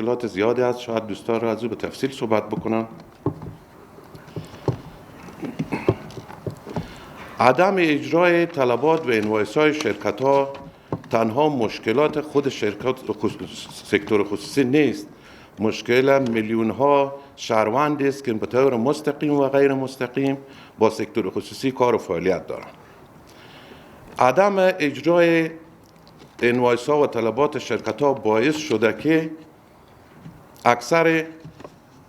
مشکلات زیادی هست، شاید دوستان را از او به تفصیل صحبت بکنم. عدم اجرای طلبات و انوایس‌های شرکت‌ها تنها مشکلات خود سکتور خصوصی نیست، مشکل میلیون‌ها شهروند است که به طور مستقیم و غیر مستقیم با سکتور خصوصی کار و فعالیت دارند. عدم اجرای انوایس‌ها و طلبات شرکت‌ها باعث شده که اکثر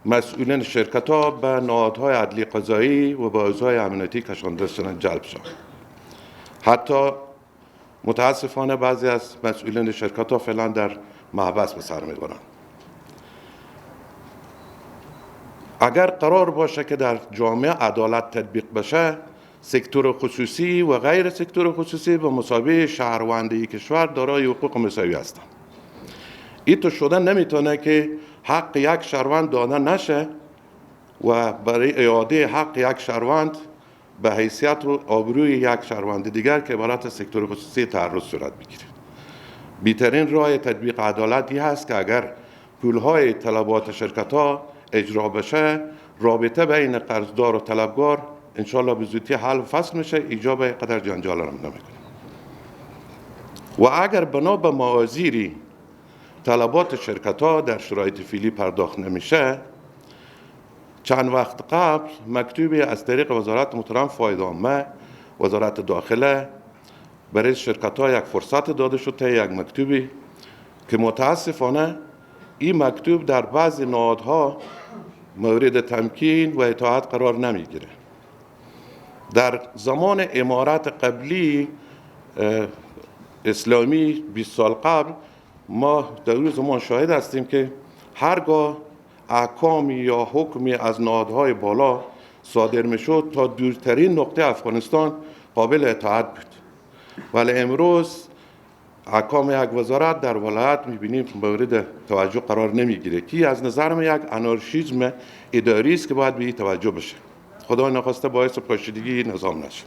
مسئولین شرکت‌ها به نهادهای عدلی قضایی و به حوزه‌های امنیتی کشانده شدن جلب شد. حتی متاسفانه بعضی از مسئولین شرکت‌ها فعلا در محبس به سر می‌برند. اگر قرار باشه که در جامعه عدالت تطبیق بشه، سکتور خصوصی و غیر سکتور خصوصی به مسابقه شهروندی کشور دارای حقوق مساوی هستند. این تو شده نمیتونه که حق یک شهروند داده نشه و برای اعاده حق یک شهروند به حیثیت و آبروی یک شهروند دیگر که عبارت سکتور خصوصی تعرض صورت بگیره. بهترین راه تطبیق عدالتی هست که اگر پولهای طلبات شرکت‌ها اجرا بشه، رابطه بین قرضدار و طلبگار انشالله به زودی حل فصل میشه، ایجاب قدر جنجال هم نمیکنه. و اگر بنا به موازیری طلبات شرکت‌ها در شرایط فعلی پرداخت نمیشه، چند وقت قبل مکتوبی از طریق وزارت محترم فایده عامه، وزارت داخله برای شرکت‌ها یک فرصت داده شد، یک مکتوبی که متاسفانه این مکتوب در بعضی نهادها مورد تمکین و اطاعت قرار نمیگیره. در زمان امارت قبلی اسلامی 20 سال قبل ما در اون زمان شاهد هستیم که هرگاه احکامی یا حکمی از نهادهای بالا صادر میشد تا دورترین نقطه افغانستان قابل اطاعت بود، ولی امروز احکام یک وزارت در ولایت میبینیم مورد توجه قرار نمیگیره که از نظر من یک انارشیسم اداری است که باید به این توجه بشه. خدا نخواسته باعث پاشیدگی نظام نشه.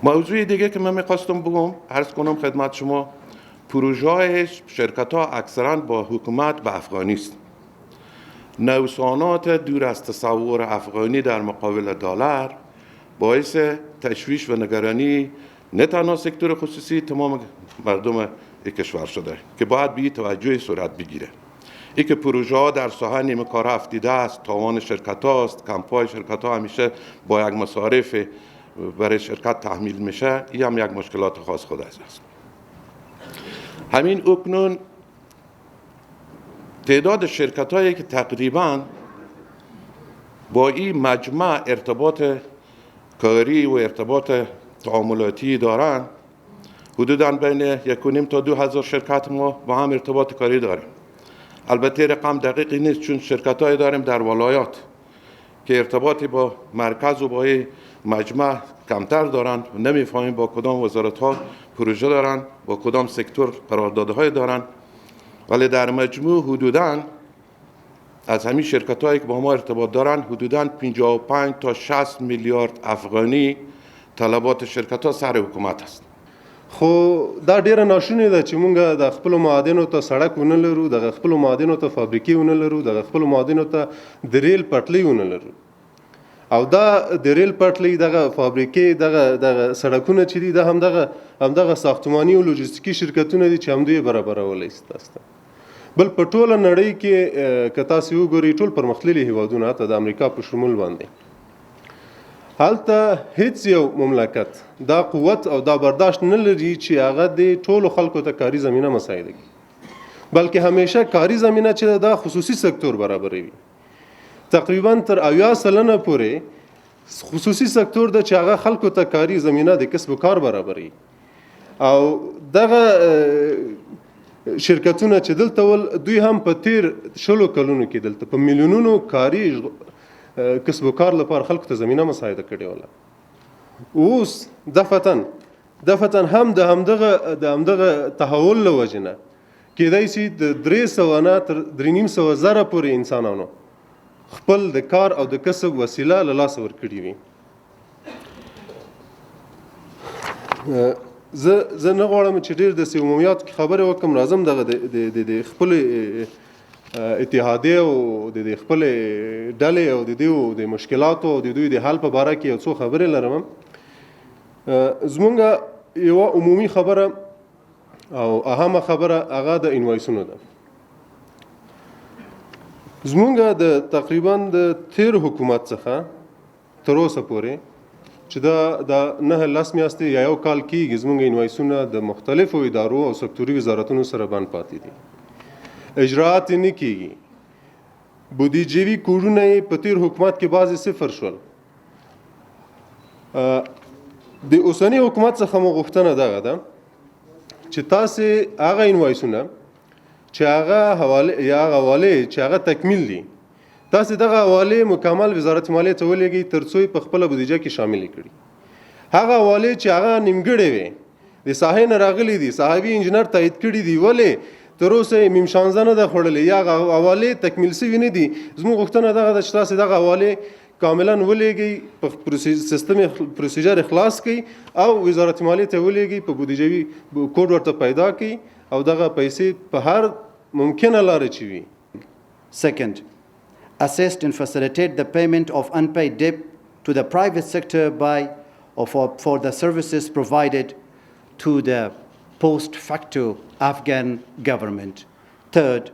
موضوع دیگه که من میخواستم بگم، عرض کنم خدمت شما، پروژه های شرکت ها اکثرا با حکومت به افغانی است. نوسانات دور از تصور افغانی در مقابل دلار باعث تشویش و نگرانی نه تنها سکتور خصوصی، تمام مردم کشور شده که باید به توجه صورت بگیره. ای که پروژه ها در ساحه نیمه کاره افتیده است، تاوان شرکت هاست، کمپای شرکت ها همیشه با یک مصارف برای شرکت تحمیل میشه، این هم یک مشکلات خاص خود است. همین اکنون تعداد شرکت هایی که تقریبا با این مجمع ارتباط کاری و ارتباط تعاملاتی دارن، حدوداً بین 1.5 تا 2,000 شرکت ما با هم ارتباط کاری داریم. البته رقم دقیقی نیست چون شرکت هایی داریم در ولایات که ارتباطی با مرکز و با مجمع کمتر دارن و نمیفهمیم با کدام وزارت ها پروژه دارن، با کدام سکتور قراردادهای دارن، ولی در مجموع حدوداً از همین شرکت هایی که با ما ارتباط دارن حدوداً 55 تا 60 میلیارد افغانی طلبات شرکت ها سر حکومت است. خو دا ډیره ناشونې ده چې مونږ د خپل معادنو ته سړک ونه لرو، د خپل معادنو ته فابریکې ونه لرو، د خپل معادنو ته د ریل پټلۍ ونه لرو. او دا د ریل پټلۍ دغه فابریکې دغه سړکونه چې دي دا همدغه ساختماني او لوجستیکي شرکتونه دي چې همدوی برابرولی ستاسو. بل په ټوله نړۍ کې که تاسو وګورئ ټول پرمختللي هیوادونه حتی د امریکا په شمول باندې هلته هیڅ یو مملکت دا قوت او دا برداشت نه لري چې هغه د ټولو خلکو ته کاري زمینه مساعده کړي، بلکې همیشه کاري زمینه چې دا خصوصي سکتور برابروي. تقریبا تر 80% پورې خصوصي سکتور د چې هغه خلکو ته کاري زمینه د کسب و کار برابروي. او دغه شرکتونه چې دلته ول دوی هم په تیر شلو کلونو کې دلته په میلیونونو کاري کسب و کار لپاره خلکو ته زمینه مساعده کړې وله. اوس دفتن هم د همدغه تحول له وجې نه کېدای شي د 300 نه تر 3,500 زره پورې انسانانو خپل د کار او د کسب وسیله له لاسه ورکړې وي. زه نه غواړم چې ډېر داسې عمومیات کې خبرې وکړم، راځم دغه د خپلې اتحادیه او د خپلې ډلې او د دوی د مشکلاتو او د دوی د حل په باره کې یو څو خبرې لرم. زمونږ یوه عمومي خبره او اهمه خبره هغه د انوایسونو ده. زمونږ د تقریبا د تیر حکومت څخه تر اوسه پورې چې دا د 9 میاشتې یا یو کال کېږي زمونږ انوایسونه د مختلفو ادارو او سکتوري وزارتونو سره بند پاتې دي، اجراات یې نه کېږي. بودیجوي کوډونه یې په تیر حکومت کې بعضې صفر شول. د اوسني حکومت څخه مو غوښتنه دغه ده چې تاسې هغه انوایسونه چې هغه حوالې چې هغه تکمیل دي، تاسې دغه حوالې مکمل وزارت مالیې ته ولېږئ تر څو یې په خپله بودیجه کې شاملې کړي. هغه حوالې چې هغه نیمګړې وې، د ساحې نه راغلي دي، صاحبي انجنیر تایید کړي دي، ولې تر اوسه یې میم شانزه نه ده خوړلې یا هغه حوالې تکمیل سوي نه دي. زموږ غوښتنه دغه ده چې تاسې دغه حوالې کاملا ولېږئ، په سیستم پروسیجر خلاص کړئ او وزارت مالیې ته ولېږئ، په بودیجوي کوډ ورته پیدا کړئ او دغه پیسې په هر ممکنه لاره چې وي. Second, assist and facilitate the payment of unpaid debt to the private sector for the services provided to the post-facto Afghan government. Third,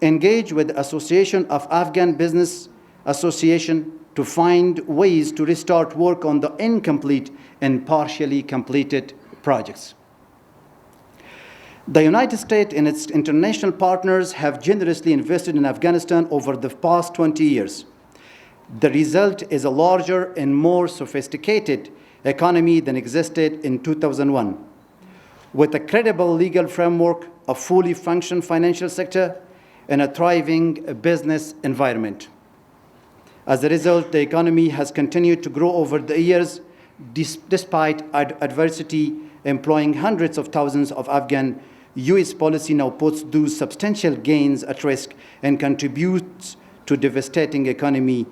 engage with the Association of Afghan Business Association to find ways to restart work on the incomplete and partially completed projects. The United States and its international partners have generously invested in Afghanistan over the past 20 years. The result is a larger and more sophisticated economy than existed in 2001, with a credible legal framework, a fully functioning financial sector, and a thriving business environment. As a result, the economy has continued to grow over the years despite adversity, employing hundreds of thousands of Afghan. US policy now puts those substantial gains at risk and contributes to devastating economy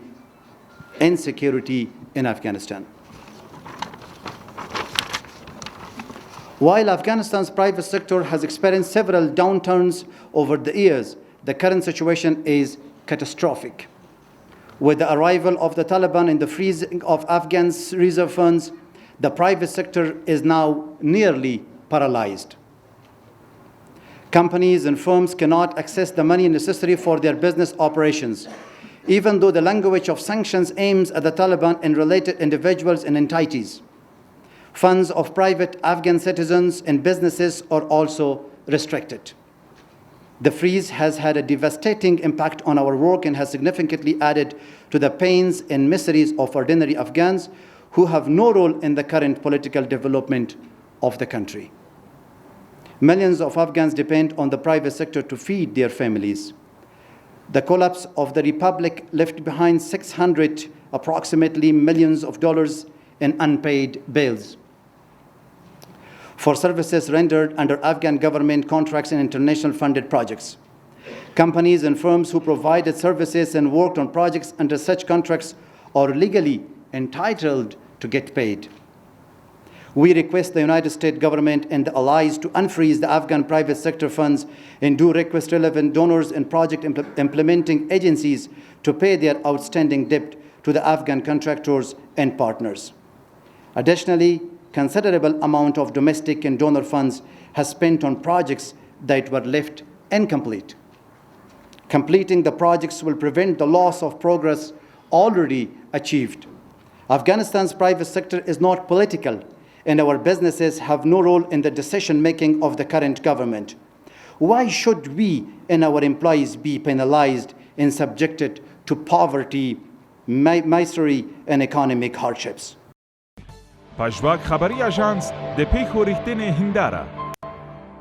insecurity in Afghanistan. While Afghanistan's private sector has experienced several downturns over the years, the current situation is catastrophic. With the arrival of the Taliban and the freezing of Afghans' reserve funds, the private sector is now nearly paralyzed. Companies and firms cannot access the money necessary for their business operations, even though the language of sanctions aims at the Taliban and related individuals and entities. Funds of private Afghan citizens and businesses are also restricted. The freeze has had a devastating impact on our work and has significantly added to the pains and miseries of ordinary Afghans who have no role in the current political development of the country. Millions of Afghans depend on the private sector to feed their families. The collapse of the republic left behind approximately millions of dollars in unpaid bills for services rendered under Afghan government contracts and international funded projects. Companies and firms who provided services and worked on projects under such contracts are legally entitled to get paid. We request the United States government and the allies to unfreeze the Afghan private sector funds and do request relevant donors and project implementing agencies to pay their outstanding debt to the Afghan contractors and partners. Additionally, considerable amount of domestic and donor funds has spent on projects that were left incomplete. Completing the projects will prevent the loss of progress already achieved. Afghanistan's private sector is not political, and our businesses have no role in the decision-making of the current government. Why should we and our employees be penalized and subjected to poverty, misery, and economic hardships? پژواک خبری اژانس د پیښو ریښتینې هنداره